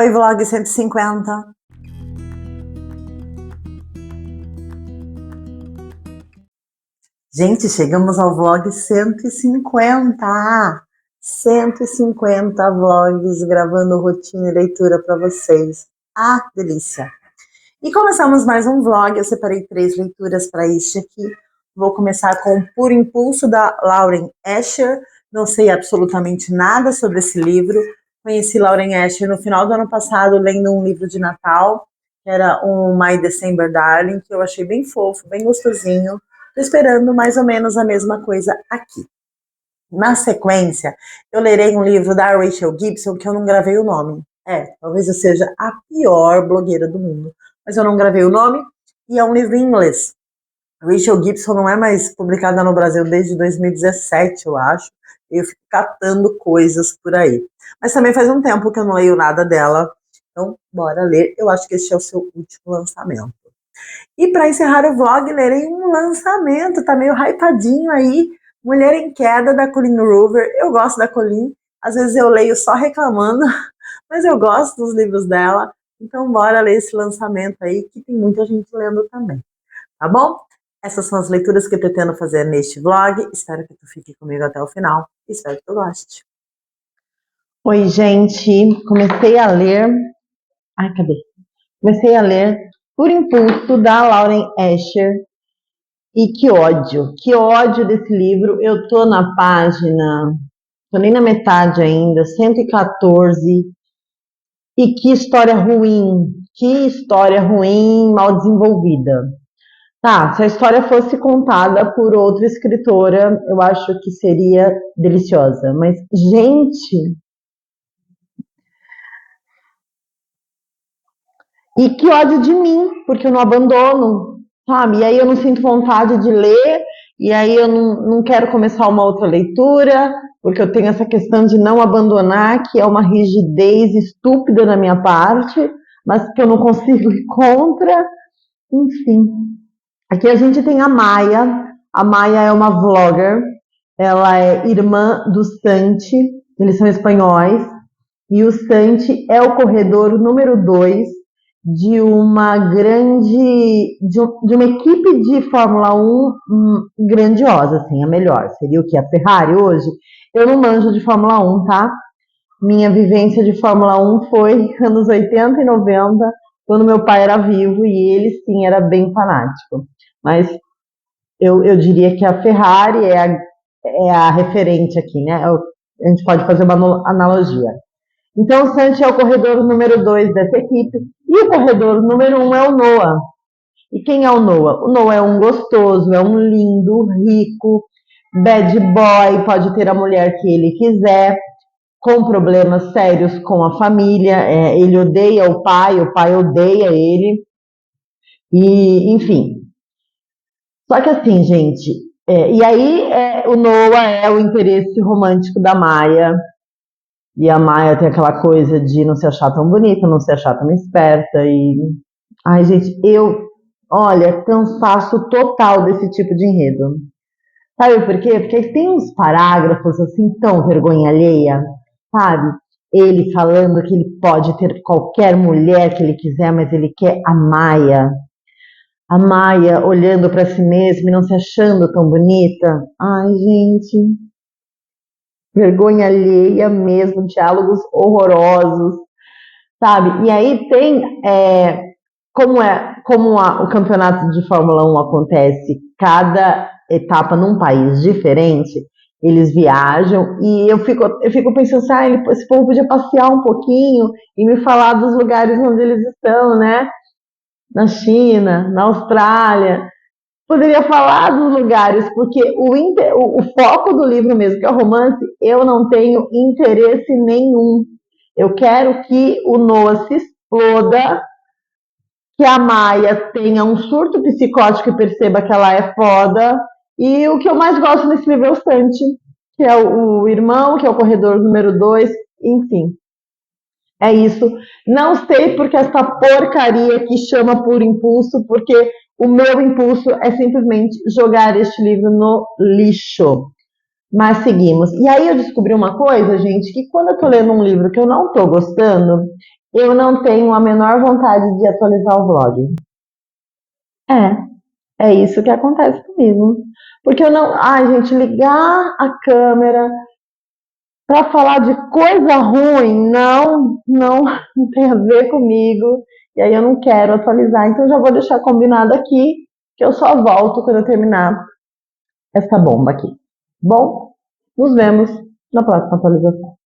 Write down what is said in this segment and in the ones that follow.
Oi, Vlog 150. Gente, chegamos ao vlog 150. 150 vlogs gravando rotina e leitura para vocês. Ah, delícia! E começamos mais um vlog. Eu separei 3 leituras para este aqui. Vou começar com Por Impulso, da Lauren Asher. Não sei absolutamente nada sobre esse livro. Conheci Lauren Asher no final do ano passado, lendo um livro de Natal, que era um My December Darling, que eu achei bem fofo, bem gostosinho. Estou esperando mais ou menos a mesma coisa aqui. Na sequência, eu lerei um livro da Rachel Gibson, que eu não gravei o nome. Talvez eu seja a pior blogueira do mundo, mas eu não gravei o nome, e é um livro em inglês. Rachel Gibson não é mais publicada no Brasil desde 2017, eu acho. Eu fico catando coisas por aí. Mas também faz um tempo que eu não leio nada dela, então bora ler. Eu acho que este é o seu último lançamento. E para encerrar o vlog, lerei um lançamento, tá meio hypadinho aí, Mulher em Queda, da Colleen Hoover. Eu gosto da Colleen, às vezes eu leio só reclamando, mas eu gosto dos livros dela, então bora ler esse lançamento aí, que tem muita gente lendo também, tá bom? Essas são as leituras que eu pretendo fazer neste vlog, espero que tu fique comigo até o final, espero que tu goste. Oi, gente, comecei a ler Por Impulso, da Lauren Asher, e que ódio desse livro. Eu tô na página, tô nem na metade ainda, 114, e que história ruim, mal desenvolvida. Tá, se a história fosse contada por outra escritora, eu acho que seria deliciosa, mas, gente... E que ódio de mim, porque eu não abandono, sabe? E aí eu não sinto vontade de ler, e aí eu não quero começar uma outra leitura, porque eu tenho essa questão de não abandonar, que é uma rigidez estúpida da minha parte, mas que eu não consigo ir contra. Enfim. Aqui a gente tem a Maia. A Maia é uma vlogger, ela é irmã do Santi, eles são espanhóis, e o Santi é o corredor número 2 de uma de uma equipe de Fórmula 1 grandiosa, assim, a melhor. Seria o que? A Ferrari hoje? Eu não manjo de Fórmula 1, tá? Minha vivência de Fórmula 1 foi anos 80 e 90, quando meu pai era vivo e ele, sim, era bem fanático. Mas eu diria que a Ferrari é a referente aqui, né? A gente pode fazer uma analogia. Então, o Santi é o corredor número 2 dessa equipe. E o corredor número 1 é o Noah. E quem é o Noah? O Noah é um gostoso, é um lindo, rico, bad boy, pode ter a mulher que ele quiser, com problemas sérios com a família. Ele odeia o pai odeia ele. E, enfim. Só que assim, gente... e aí, o Noah é o interesse romântico da Maia. E a Maia tem aquela coisa de não se achar tão bonita, não se achar tão esperta. Ai, gente, olha, cansaço total desse tipo de enredo. Sabe por quê? Porque tem uns parágrafos assim tão vergonha alheia, sabe? Ele falando que ele pode ter qualquer mulher que ele quiser, mas ele quer a Maia. A Maia olhando para si mesma e não se achando tão bonita. Ai, gente... vergonha alheia mesmo, diálogos horrorosos, sabe? E aí tem, como o campeonato de Fórmula 1 acontece cada etapa num país diferente, eles viajam e eu fico pensando assim, esse povo podia passear um pouquinho e me falar dos lugares onde eles estão, né? Na China, na Austrália... Poderia falar dos lugares, porque o foco do livro mesmo, que é o romance, eu não tenho interesse nenhum. Eu quero que o Noah se exploda, que a Maia tenha um surto psicótico e perceba que ela é foda. E o que eu mais gosto nesse livro é o Santi, que é o irmão, que é o corredor número 2, enfim. É isso. Não sei porque essa porcaria que chama Por Impulso, porque o meu impulso é simplesmente jogar este livro no lixo. Mas seguimos. E aí eu descobri uma coisa, gente, que quando eu tô lendo um livro que eu não tô gostando, Eu não tenho a menor vontade de atualizar o vlog. É isso que acontece comigo. Porque eu não. Ai, gente, ligar a câmera para falar de coisa ruim, não tem a ver comigo. E aí eu não quero atualizar. Então já vou deixar combinado aqui que eu só volto quando eu terminar essa bomba aqui. Bom, nos vemos na próxima atualização.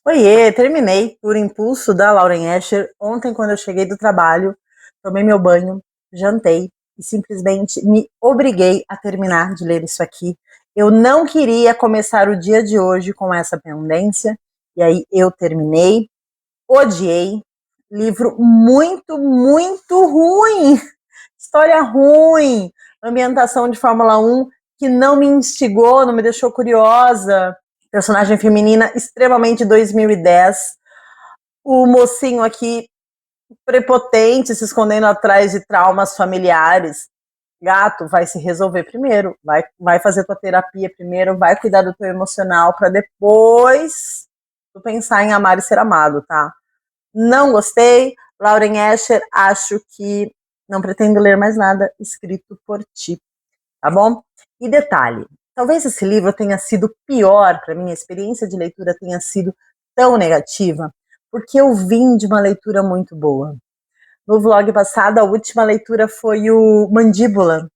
Oiê, terminei por impulso da Lauren Escher. Ontem, quando eu cheguei do trabalho, tomei meu banho, jantei e simplesmente me obriguei a terminar de ler isso aqui. Eu não queria começar o dia de hoje com essa pendência, e aí eu terminei, odiei. Livro muito, muito ruim. História ruim. Ambientação de Fórmula 1 que não me instigou, não me deixou curiosa. Personagem feminina extremamente 2010. O mocinho aqui prepotente, se escondendo atrás de traumas familiares. Gato, vai se resolver primeiro, vai fazer tua terapia primeiro, vai cuidar do teu emocional para depois tu pensar em amar e ser amado, tá? Não gostei. Lauren Escher, acho que não pretendo ler mais nada escrito por ti, tá bom? E detalhe, talvez esse livro tenha sido pior para mim, a experiência de leitura tenha sido tão negativa, porque eu vim de uma leitura muito boa. No vlog passado, a última leitura foi o Mandíbula,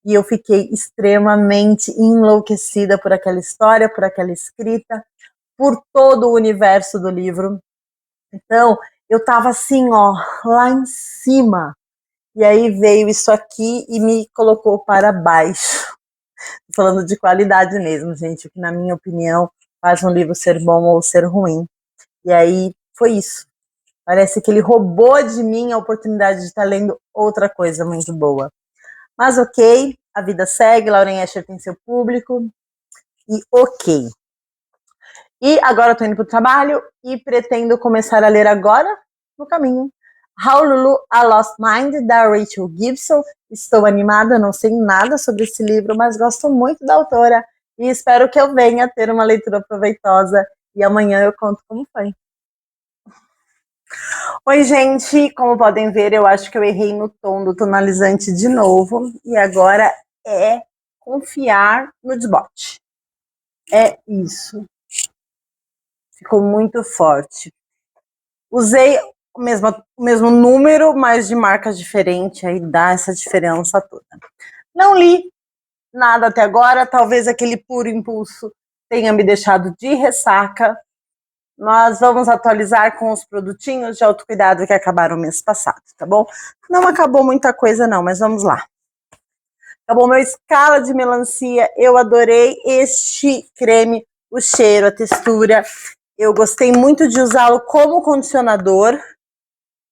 e eu fiquei extremamente enlouquecida por aquela história, por aquela escrita, por todo o universo do livro. Então, eu tava assim, ó, lá em cima. E aí veio isso aqui e me colocou para baixo. Falando de qualidade mesmo, gente, o que na minha opinião faz um livro ser bom ou ser ruim. E aí foi isso. Parece que ele roubou de mim a oportunidade de estar lendo outra coisa muito boa. Mas ok, a vida segue, Lauren Escher tem seu público, e ok. E agora eu tô indo pro trabalho e pretendo começar a ler agora, no caminho, How Lulu a Lost Mind, da Rachel Gibson. Estou animada, não sei nada sobre esse livro, mas gosto muito da autora e espero que eu venha ter uma leitura proveitosa e amanhã eu conto como foi. Oi, gente, como podem ver, eu acho que eu errei no tom do tonalizante de novo e agora é confiar no desbote. É isso. Ficou muito forte. Usei o mesmo número, mas de marcas diferentes, aí dá essa diferença toda. Não li nada até agora, talvez aquele puro impulso tenha me deixado de ressaca. Nós vamos atualizar com os produtinhos de autocuidado que acabaram o mês passado, tá bom? Não acabou muita coisa não, mas vamos lá. Acabou meu escala de melancia, eu adorei este creme, o cheiro, a textura. Eu gostei muito de usá-lo como condicionador,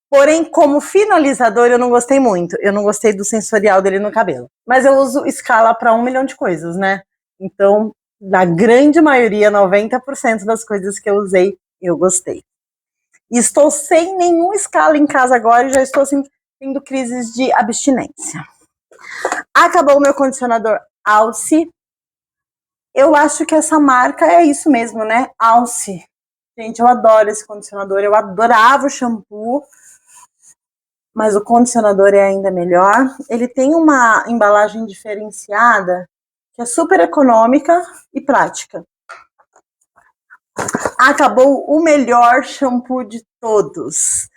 porém como finalizador eu não gostei muito. Eu não gostei do sensorial dele no cabelo. Mas eu uso escala para 1 milhão de coisas, né? Então, na grande maioria, 90% das coisas que eu usei, eu gostei. E estou sem nenhum escala em casa agora e já estou assim, tendo crises de abstinência. Acabou o meu condicionador Alce. Eu acho que essa marca é isso mesmo, né? Alce. Gente, eu adoro esse condicionador. Eu adorava o shampoo, mas o condicionador é ainda melhor. Ele tem uma embalagem diferenciada que é super econômica e prática. Acabou o melhor shampoo de todos.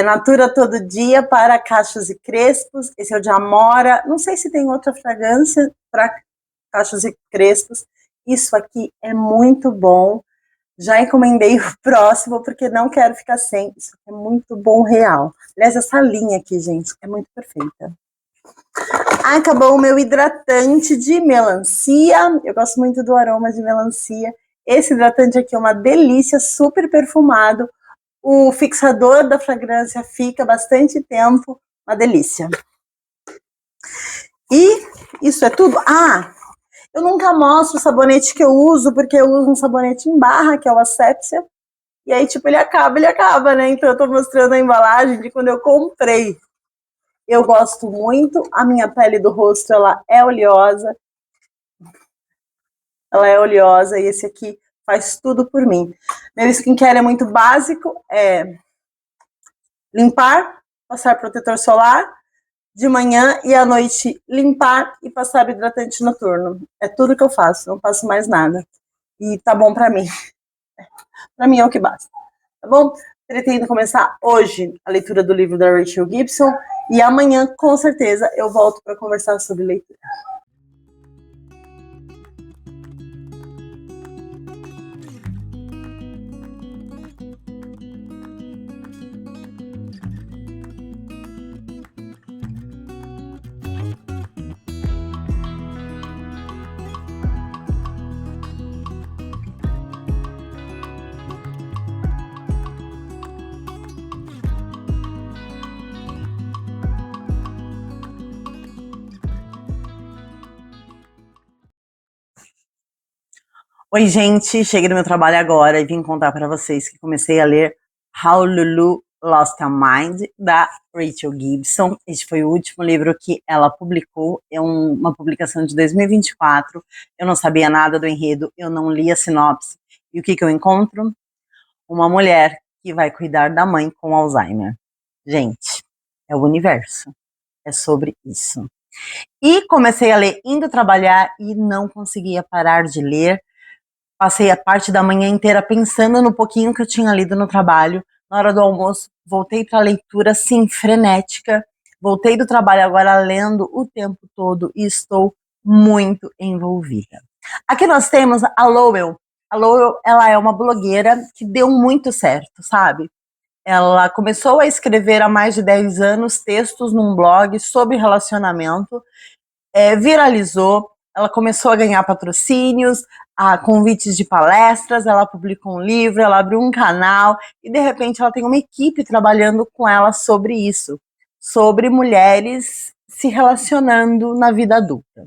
Natura Todo Dia para cachos e crespos. Esse é o de Amora. Não sei se tem outra fragrância para cachos e crespos. Isso aqui é muito bom. Já encomendei o próximo, porque não quero ficar sem. Isso aqui é muito bom, real. Aliás, essa linha aqui, gente, é muito perfeita. Acabou o meu hidratante de melancia. Eu gosto muito do aroma de melancia. Esse hidratante aqui é uma delícia, super perfumado. O fixador da fragrância fica bastante tempo, uma delícia. E isso é tudo? Ah, eu nunca mostro o sabonete que eu uso, porque eu uso um sabonete em barra, que é o Asepsia. E aí, tipo, ele acaba, né? Então eu tô mostrando a embalagem de quando eu comprei. Eu gosto muito, a minha pele do rosto, ela é oleosa. Ela é oleosa e esse aqui faz tudo por mim. Meu skincare é muito básico, limpar, passar protetor solar de manhã e à noite limpar e passar o hidratante noturno. É tudo que eu faço, não faço mais nada. E tá bom pra mim. Pra mim é o que basta. Tá bom? Pretendo começar hoje a leitura do livro da Rachel Gibson e amanhã, com certeza, eu volto para conversar sobre leitura. Oi, gente, cheguei no meu trabalho agora e vim contar para vocês que comecei a ler How Lulu Lost Her Mind, da Rachel Gibson. Este foi o último livro que ela publicou, é uma publicação de 2024. Eu não sabia nada do enredo, eu não li a sinopse. E o que eu encontro? Uma mulher que vai cuidar da mãe com Alzheimer. Gente, é o universo, é sobre isso. E comecei a ler indo trabalhar e não conseguia parar de ler. Passei a parte da manhã inteira pensando no pouquinho que eu tinha lido no trabalho. Na hora do almoço, voltei para a leitura, sim, frenética. Voltei do trabalho agora lendo o tempo todo e estou muito envolvida. Aqui nós temos a Lowell. A Lowell, ela é uma blogueira que deu muito certo, sabe? Ela começou a escrever há mais de 10 anos textos num blog sobre relacionamento, viralizou, ela começou a ganhar patrocínios, a convites de palestras, ela publicou um livro, ela abriu um canal e de repente ela tem uma equipe trabalhando com ela sobre isso, sobre mulheres se relacionando na vida adulta.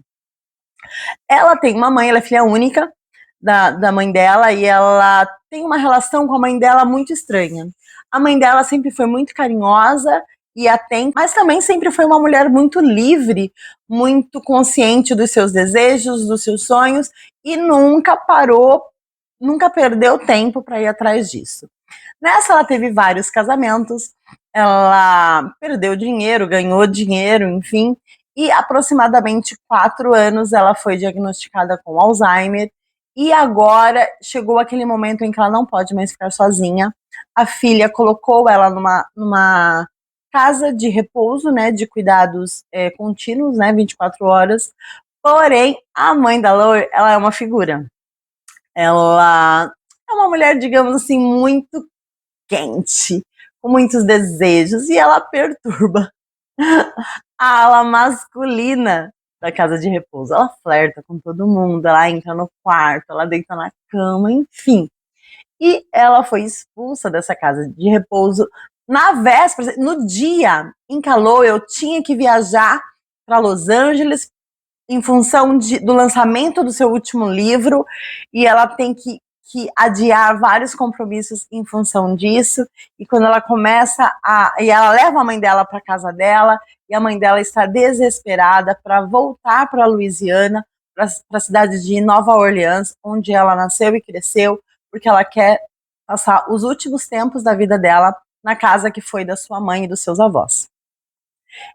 Ela tem uma mãe, ela é filha única da mãe dela e ela tem uma relação com a mãe dela muito estranha. A mãe dela sempre foi muito carinhosa e atenta, mas também sempre foi uma mulher muito livre, muito consciente dos seus desejos, dos seus sonhos e nunca parou, nunca perdeu tempo para ir atrás disso. Nessa ela teve vários casamentos, ela perdeu dinheiro, ganhou dinheiro, enfim, e aproximadamente 4 anos ela foi diagnosticada com Alzheimer e agora chegou aquele momento em que ela não pode mais ficar sozinha. A filha colocou ela numa casa de repouso, né, de cuidados contínuos, né, 24 horas. Porém, a mãe da Lower, ela é uma figura. Ela é uma mulher, digamos assim, muito quente, com muitos desejos, e ela perturba a ala masculina da casa de repouso. Ela flerta com todo mundo, ela entra no quarto, ela deita na cama, enfim. E ela foi expulsa dessa casa de repouso na véspera, no dia em que a Lowell tinha que viajar para Los Angeles em função do lançamento do seu último livro, e ela tem que adiar vários compromissos em função disso, e quando ela e ela leva a mãe dela para casa dela, e a mãe dela está desesperada para voltar para Louisiana, para a cidade de Nova Orleans, onde ela nasceu e cresceu, porque ela quer passar os últimos tempos da vida dela na casa que foi da sua mãe e dos seus avós.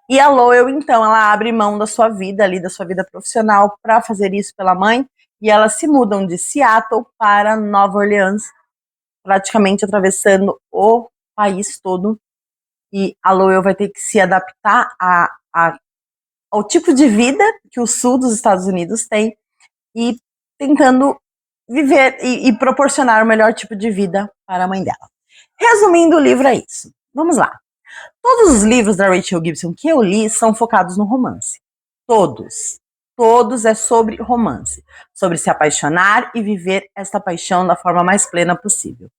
E a Lowell, então, ela abre mão da sua vida ali, da sua vida profissional, para fazer isso pela mãe, e elas se mudam de Seattle para Nova Orleans, praticamente atravessando o país todo, e a Lowell vai ter que se adaptar ao tipo de vida que o sul dos Estados Unidos tem, e tentando viver e proporcionar o melhor tipo de vida para a mãe dela. Resumindo, o livro é isso. Vamos lá. Todos os livros da Rachel Gibson que eu li são focados no romance. Todos. Todos é sobre romance. Sobre se apaixonar e viver esta paixão da forma mais plena possível.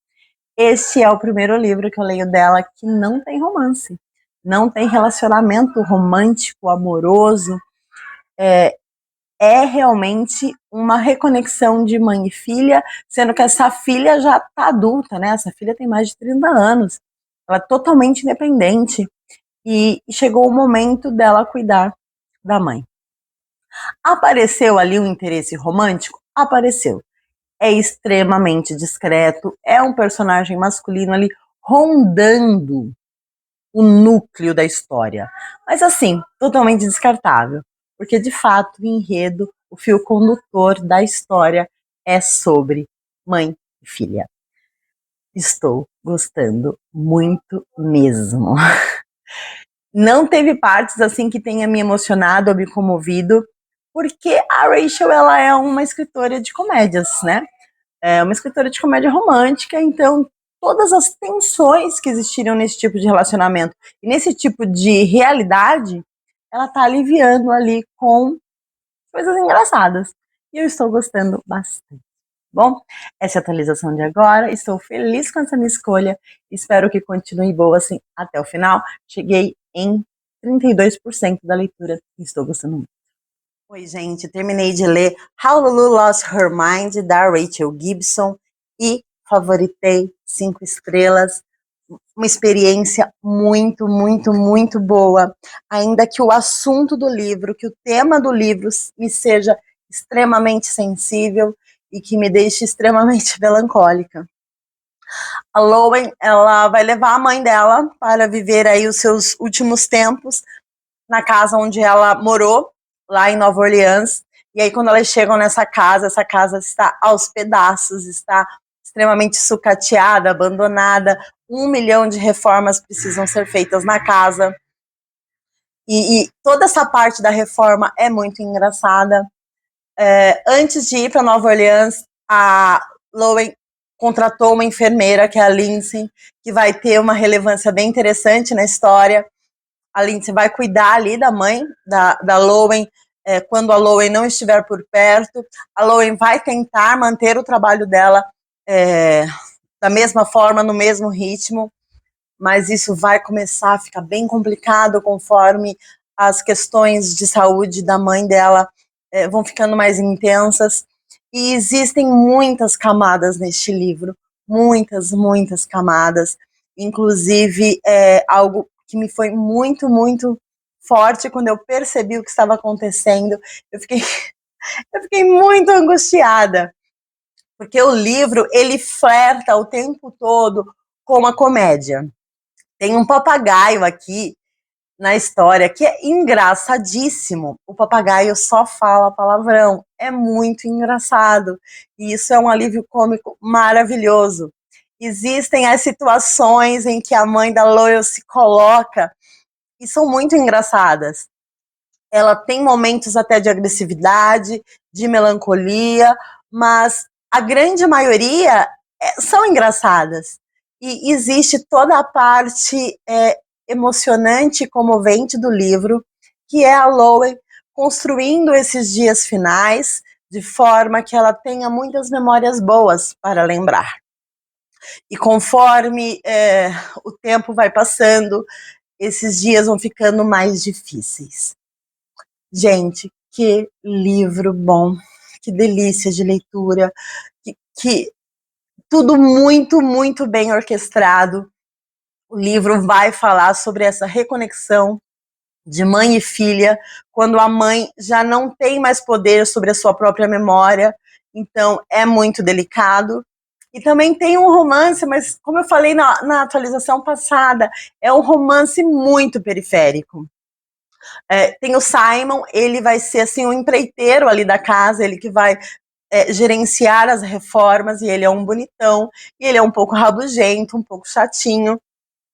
Este é o primeiro livro que eu leio dela que não tem romance. Não tem relacionamento romântico, amoroso. É realmente uma reconexão de mãe e filha, sendo que essa filha já está adulta, né? Essa filha tem mais de 30 anos. Ela é totalmente independente. E chegou o momento dela cuidar da mãe. Apareceu ali um interesse romântico? Apareceu. É extremamente discreto, é um personagem masculino ali rondando o núcleo da história. Mas assim, totalmente descartável, porque de fato o enredo, o fio condutor da história é sobre mãe e filha. Estou gostando muito mesmo. Não teve partes assim que tenha me emocionado ou me comovido, porque a Rachel ela é uma escritora de comédias, né? É uma escritora de comédia romântica, então todas as tensões que existiriam nesse tipo de relacionamento e nesse tipo de realidade, ela tá aliviando ali com coisas engraçadas. E eu estou gostando bastante. Bom, essa é a atualização de agora. Estou feliz com essa minha escolha. Espero que continue boa assim até o final. Cheguei em 32% da leitura e estou gostando muito. Oi, gente, terminei de ler How Lulu Lost Her Mind, da Rachel Gibson, e favoritei 5 estrelas. Uma experiência muito, muito, muito boa. Ainda que o assunto do livro, que o tema do livro me seja extremamente sensível e que me deixe extremamente melancólica. A Lowen, ela vai levar a mãe dela para viver aí os seus últimos tempos na casa onde ela morou, lá em Nova Orleans. E aí, quando elas chegam nessa casa, essa casa está aos pedaços, está extremamente sucateada, abandonada. 1 milhão de reformas precisam ser feitas na casa. E toda essa parte da reforma é muito engraçada. Antes de ir para Nova Orleans, a Lowen contratou uma enfermeira, que é a Lindsay, que vai ter uma relevância bem interessante na história. A Lindsay vai cuidar ali da mãe da Lowen, quando a Lowen não estiver por perto. A Lowen vai tentar manter o trabalho dela da mesma forma, no mesmo ritmo, mas isso vai começar a ficar bem complicado conforme as questões de saúde da mãe dela vão ficando mais intensas. E existem muitas camadas neste livro, muitas, muitas camadas. Inclusive, algo que me foi muito, muito forte quando eu percebi o que estava acontecendo. Eu fiquei muito angustiada, porque o livro, ele flerta o tempo todo com a comédia. Tem um papagaio aqui na história que é engraçadíssimo. O papagaio só fala palavrão. É muito engraçado. E isso é um alívio cômico maravilhoso. Existem as situações em que a mãe da Loyal se coloca e são muito engraçadas. Ela tem momentos até de agressividade, de melancolia, mas a grande maioria são engraçadas. E existe toda a parte emocionante e comovente do livro, que é a Lowen construindo esses dias finais de forma que ela tenha muitas memórias boas para lembrar. E conforme o tempo vai passando, esses dias vão ficando mais difíceis. Gente, que livro bom, que delícia de leitura, que tudo muito, muito bem orquestrado. O livro vai falar sobre essa reconexão de mãe e filha, quando a mãe já não tem mais poder sobre a sua própria memória, então é muito delicado. E também tem um romance, mas como eu falei na atualização passada, é um romance muito periférico. Tem o Simon, ele vai ser assim um empreiteiro ali da casa, ele que vai gerenciar as reformas, e ele é um bonitão, e ele é um pouco rabugento, um pouco chatinho.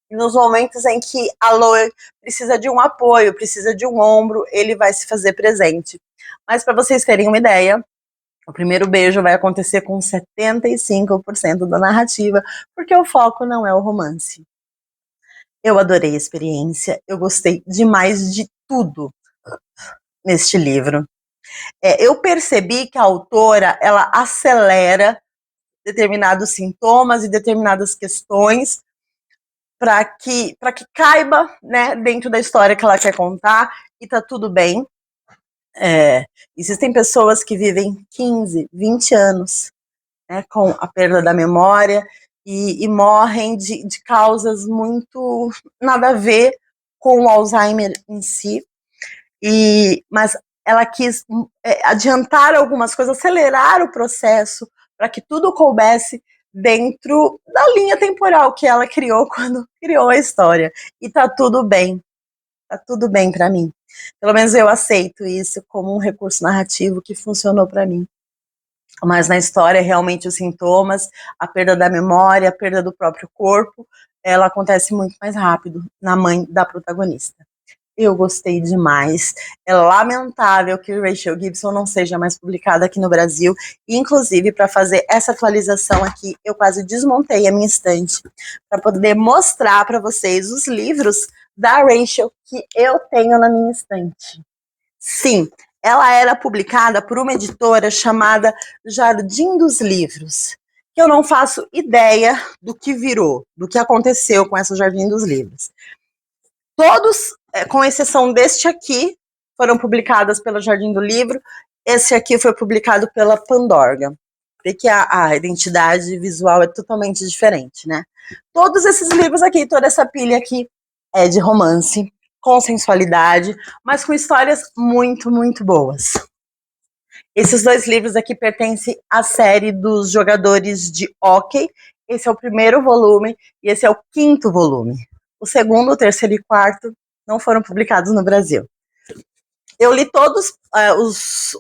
E nos momentos em que a Loe precisa de um apoio, precisa de um ombro, ele vai se fazer presente. Mas para vocês terem uma ideia, o primeiro beijo vai acontecer com 75% da narrativa, porque o foco não é o romance. Eu adorei a experiência, eu gostei demais de tudo neste livro. Eu percebi que a autora, ela acelera determinados sintomas e determinadas questões para que caiba, né, dentro da história que ela quer contar, e tá tudo bem. Existem pessoas que vivem 15, 20 anos, né, com a perda da memória e morrem de causas muito nada a ver com o Alzheimer em si. Mas ela quis adiantar algumas coisas, acelerar o processo para que tudo coubesse dentro da linha temporal que ela criou quando criou a história. E tá tudo bem para mim. Pelo menos eu aceito isso como um recurso narrativo que funcionou para mim. Mas na história, realmente, os sintomas, a perda da memória, a perda do próprio corpo, ela acontece muito mais rápido na mãe da protagonista. Eu gostei demais. É lamentável que Rachel Gibson não seja mais publicada aqui no Brasil. Inclusive, para fazer essa atualização aqui, eu quase desmontei a minha estante para poder mostrar para vocês os livros da Rachel que eu tenho na minha estante. Sim, ela era publicada por uma editora chamada Jardim dos Livros, que eu não faço ideia do que virou, do que aconteceu com essa Jardim dos Livros. Todos, com exceção deste aqui, foram publicados pelo Jardim do Livro. Esse aqui foi publicado pela Pandorga, porque a identidade visual é totalmente diferente, né? Todos esses livros aqui, toda essa pilha aqui é de romance, com sensualidade, mas com histórias muito, muito boas. Esses dois livros aqui pertencem à série dos jogadores de hóquei. Esse é o primeiro volume e esse é o quinto volume. O segundo, o terceiro e quarto não foram publicados no Brasil. Eu li todos,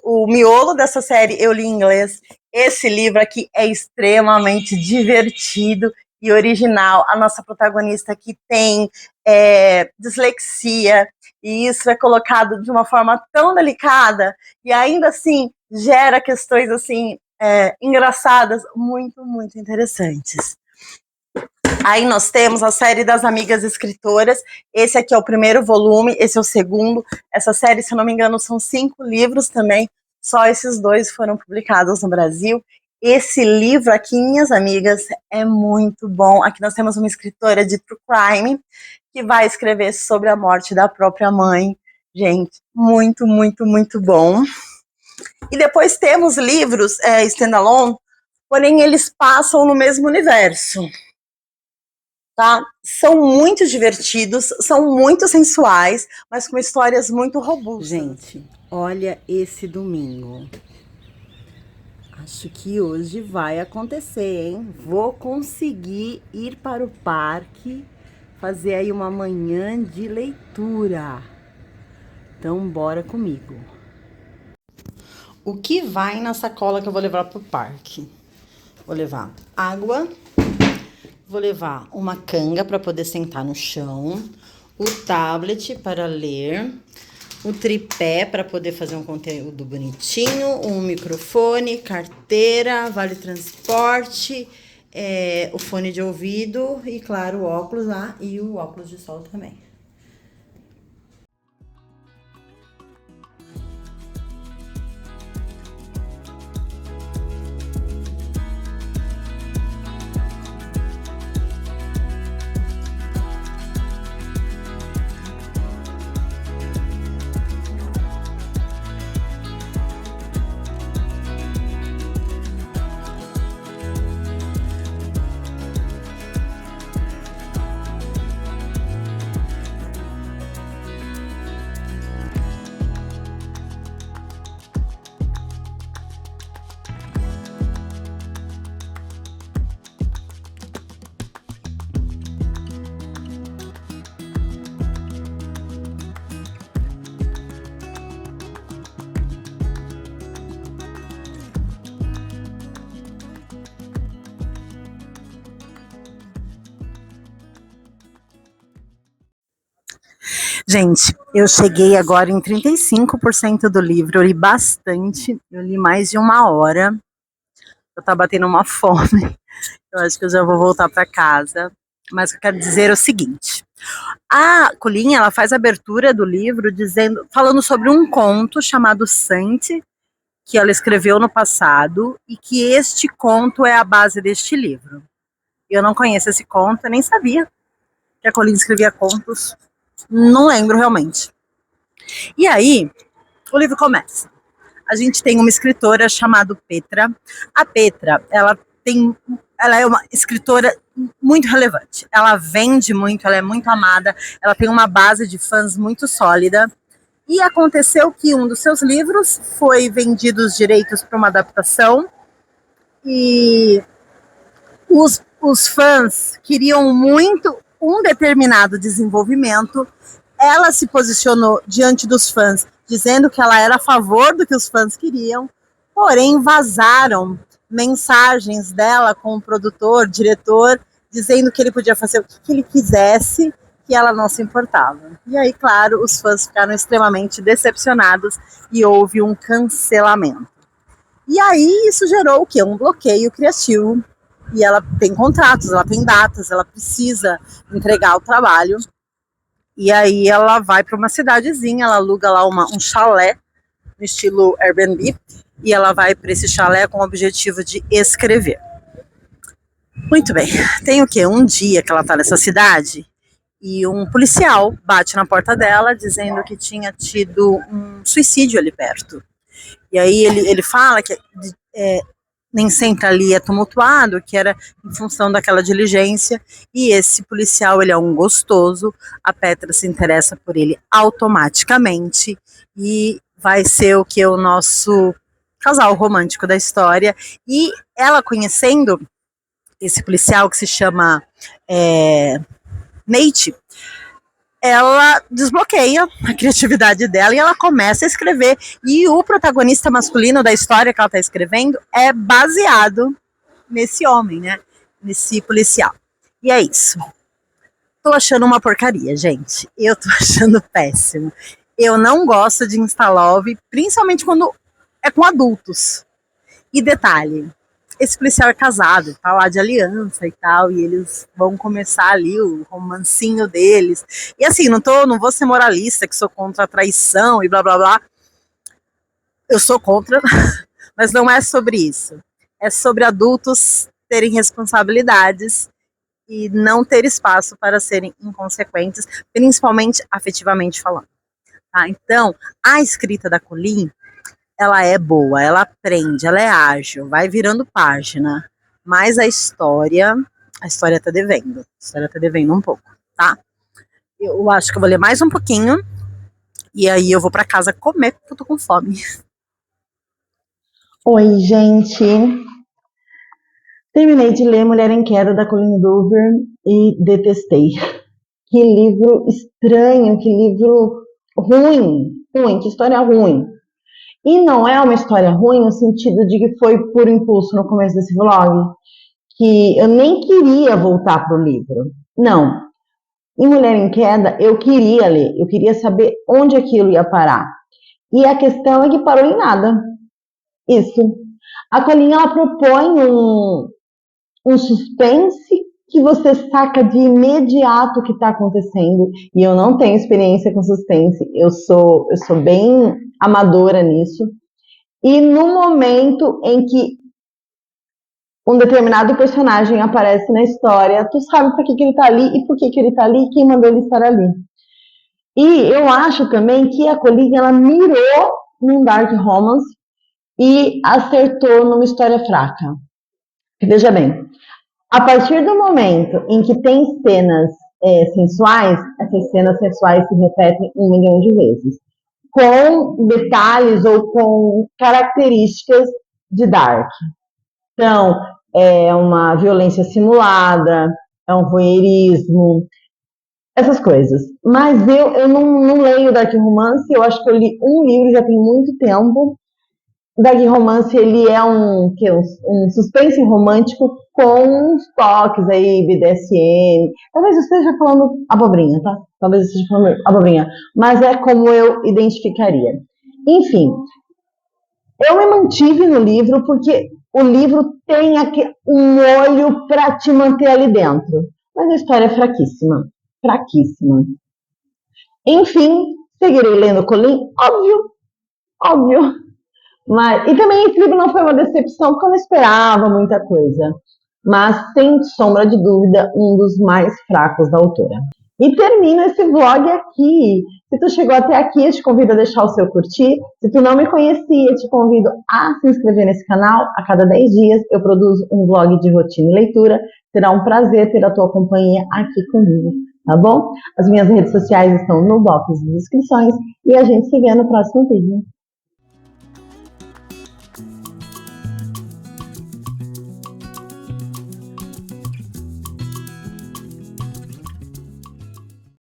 o miolo dessa série eu li em inglês. Esse livro aqui é extremamente divertido e original. A nossa protagonista aqui tem dislexia, e isso é colocado de uma forma tão delicada e ainda assim gera questões assim engraçadas, muito, muito interessantes. Aí nós temos a série das Amigas Escritoras. Esse aqui é o primeiro volume, esse é o segundo. Essa série, se eu não me engano, são 5 livros também. Só esses 2 foram publicados no Brasil. Esse livro aqui, minhas amigas, é muito bom. Aqui nós temos uma escritora de true crime que vai escrever sobre a morte da própria mãe. Gente, muito, muito, muito bom. E depois temos livros standalone, porém eles passam no mesmo universo. Tá? São muito divertidos, são muito sensuais, mas com histórias muito robustas. Gente, olha esse domingo. Acho que hoje vai acontecer, hein? Vou conseguir ir para o parque, fazer aí uma manhã de leitura. Então, bora comigo. O que vai na sacola que eu vou levar para o parque? Vou levar água. Vou levar uma canga para poder sentar no chão, o tablet para ler, o tripé para poder fazer um conteúdo bonitinho, um microfone, carteira, vale transporte, o fone de ouvido e, claro, o óculos lá e o óculos de sol também. Gente, eu cheguei agora em 35% do livro, eu li bastante, eu li mais de 1 hora, eu tava batendo uma fome, eu acho que eu já vou voltar para casa, mas eu quero dizer o seguinte, a Colinha, ela faz a abertura do livro falando sobre um conto chamado Sante, que ela escreveu no passado, e que este conto é a base deste livro. Eu não conheço esse conto, eu nem sabia que a Colinha escrevia contos. Não lembro realmente. E aí, o livro começa. A gente tem uma escritora chamada Petra. A Petra, ela é uma escritora muito relevante. Ela vende muito, ela é muito amada, ela tem uma base de fãs muito sólida. E aconteceu que um dos seus livros foi vendido os direitos para uma adaptação. E os fãs queriam muito um determinado desenvolvimento. Ela se posicionou diante dos fãs, dizendo que ela era a favor do que os fãs queriam, porém vazaram mensagens dela com o produtor, diretor, dizendo que ele podia fazer o que ele quisesse, que ela não se importava. E aí, claro, os fãs ficaram extremamente decepcionados e houve um cancelamento. E aí isso gerou o quê? Um bloqueio criativo. E ela tem contratos, ela tem datas, ela precisa entregar o trabalho. E aí ela vai para uma cidadezinha, ela aluga lá um chalé no estilo Airbnb, e ela vai para esse chalé com o objetivo de escrever. Muito bem, tem o quê? Um dia que ela está nessa cidade e um policial bate na porta dela dizendo que tinha tido um suicídio ali perto. E aí ele fala que nem sempre ali é tumultuado, que era em função daquela diligência, e esse policial, ele é um gostoso, a Petra se interessa por ele automaticamente, e vai ser o que? O nosso casal romântico da história, e ela conhecendo esse policial que se chama Nate, ela desbloqueia a criatividade dela e ela começa a escrever. E o protagonista masculino da história que ela está escrevendo é baseado nesse homem, né? Nesse policial. E é isso. Tô achando uma porcaria, gente. Eu tô achando péssimo. Eu não gosto de Insta-Love, principalmente quando é com adultos. E detalhe, esse policial é casado, tá lá de aliança e tal, e eles vão começar ali o romancinho deles. E assim, não vou ser moralista, que sou contra a traição e blá blá blá. Eu sou contra, mas não é sobre isso. É sobre adultos terem responsabilidades e não ter espaço para serem inconsequentes, principalmente afetivamente falando. Tá? Então, a escrita da Colleen, ela é boa, ela aprende, ela é ágil, vai virando página, mas a história tá devendo. A história tá devendo um pouco, tá? Eu acho que eu vou ler mais um pouquinho e aí eu vou para casa comer porque eu tô com fome. Oi, gente. Terminei de ler Mulher em Queda, da Colleen Hoover, e detestei. Que livro estranho, que livro ruim, que história ruim. E não é uma história ruim no sentido de que foi por impulso no começo desse vlog, que eu nem queria voltar para o livro. Não. Em Mulher em Queda, eu queria ler, eu queria saber onde aquilo ia parar. E a questão é que parou em nada. Isso. A Colleen, ela propõe um suspense que você saca de imediato o que está acontecendo. E eu não tenho experiência com suspense, eu sou bem amadora nisso. E no momento em que um determinado personagem aparece na história, tu sabe para que ele está ali e por que ele está ali e quem mandou ele estar ali. E eu acho também que a Colleen, ela mirou num dark romance e acertou numa história fraca. Veja bem, a partir do momento em que tem cenas sensuais, essas cenas sensuais se repetem 1 milhão de vezes, com detalhes ou com características de dark. Então, é uma violência simulada, é um voyeurismo, essas coisas. Mas eu não leio dark romance, eu acho que eu li um livro já tem muito tempo. Dark romance, ele é um suspense romântico com uns toques aí, BDSM. Talvez eu esteja falando abobrinha, tá? Talvez eu esteja falando abobrinha. Mas é como eu identificaria. Enfim, eu me mantive no livro porque o livro tem um olho para te manter ali dentro. Mas a história é fraquíssima. Fraquíssima. Enfim, seguirei lendo Colleen, óbvio. E também esse livro não foi uma decepção, porque eu não esperava muita coisa. Mas, sem sombra de dúvida, um dos mais fracos da autora. E termino esse vlog aqui. Se tu chegou até aqui, eu te convido a deixar o seu curtir. Se tu não me conhecia, eu te convido a se inscrever nesse canal. A cada 10 dias eu produzo um vlog de rotina e leitura. Será um prazer ter a tua companhia aqui comigo, tá bom? As minhas redes sociais estão no box de descrições e a gente se vê no próximo vídeo.